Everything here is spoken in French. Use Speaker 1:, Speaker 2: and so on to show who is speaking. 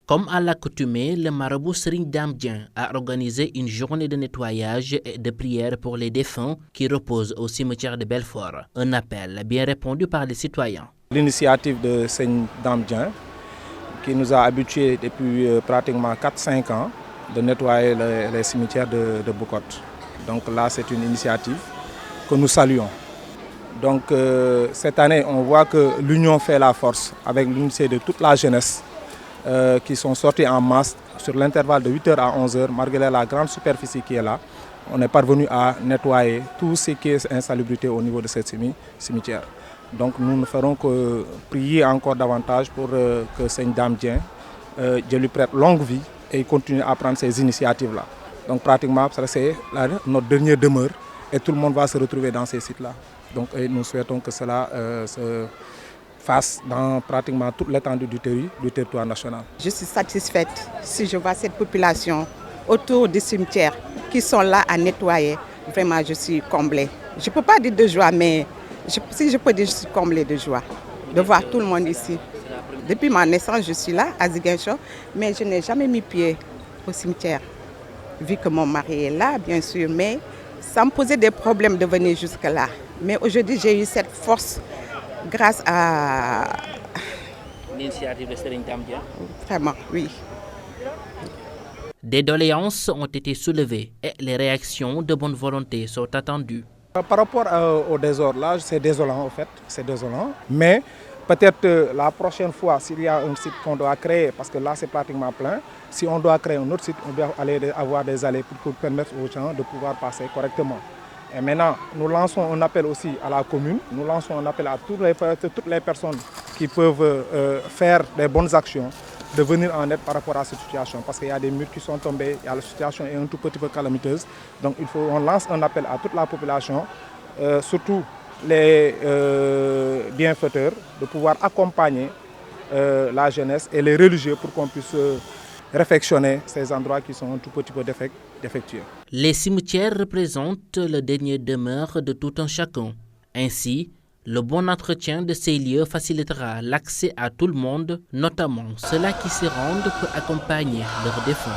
Speaker 1: Comme à l'accoutumée, le marabout Serigne Dame Dieng a organisé une journée de nettoyage et de prière pour les défunts qui reposent au cimetière de Belfort. Un appel bien répondu par les citoyens.
Speaker 2: L'initiative de Serigne Dame Dieng qui nous a habitués depuis pratiquement 4-5 ans de nettoyer les cimetières de Boucotte. Donc là, c'est une initiative que nous saluons. Donc cette année, on voit que l'union fait la force avec l'unité de toute la jeunesse qui sont sortis en masse sur l'intervalle de 8h à 11h, malgré la grande superficie qui est là. On est parvenu à nettoyer tout ce qui est insalubrité au niveau de cette cimetière. Donc nous ne ferons que prier encore davantage pour que Serigne Dame Dieng, Dieu lui prête longue vie et continue à prendre ces initiatives-là. Donc pratiquement, c'est notre dernière demeure et tout le monde va se retrouver dans ces sites-là. Donc nous souhaitons que cela se fasse dans pratiquement toute l'étendue du territoire national.
Speaker 3: Je suis satisfaite si je vois cette population autour du cimetière qui sont là à nettoyer. Vraiment, je suis comblée. Je ne peux pas dire de joie, mais si je peux dire, je suis comblée de joie de voir tout le monde ici. Depuis ma naissance, je suis là, à Ziguinchor, mais je n'ai jamais mis pied au cimetière. Vu que mon mari est là, bien sûr, mais ça me posait des problèmes de venir jusque-là. Mais aujourd'hui, j'ai eu cette force grâce à
Speaker 1: L'initiative de Serigne Dame Dieng.
Speaker 3: Vraiment, oui.
Speaker 1: Des doléances ont été soulevées et les réactions de bonne volonté sont attendues.
Speaker 2: Par rapport au désordre, là, c'est désolant en fait, c'est désolant. Mais peut-être la prochaine fois, s'il y a un site qu'on doit créer, parce que là c'est pratiquement plein, si on doit créer un autre site, on doit avoir des allées pour permettre aux gens de pouvoir passer correctement. Et maintenant, nous lançons un appel aussi à la commune, nous lançons un appel à toutes les personnes qui peuvent faire des bonnes actions, de venir en aide par rapport à cette situation. Parce qu'il y a des murs qui sont tombés, la situation est un tout petit peu calamiteuse. Donc on lance un appel à toute la population, surtout les bienfaiteurs, de pouvoir accompagner la jeunesse et les religieux pour qu'on puisse réfectionner ces endroits qui sont un tout petit peu défectueux.
Speaker 1: Les cimetières représentent le dernier demeure de tout un chacun. Ainsi, le bon entretien de ces lieux facilitera l'accès à tout le monde, notamment ceux-là qui s'y rendent pour accompagner leurs défunts.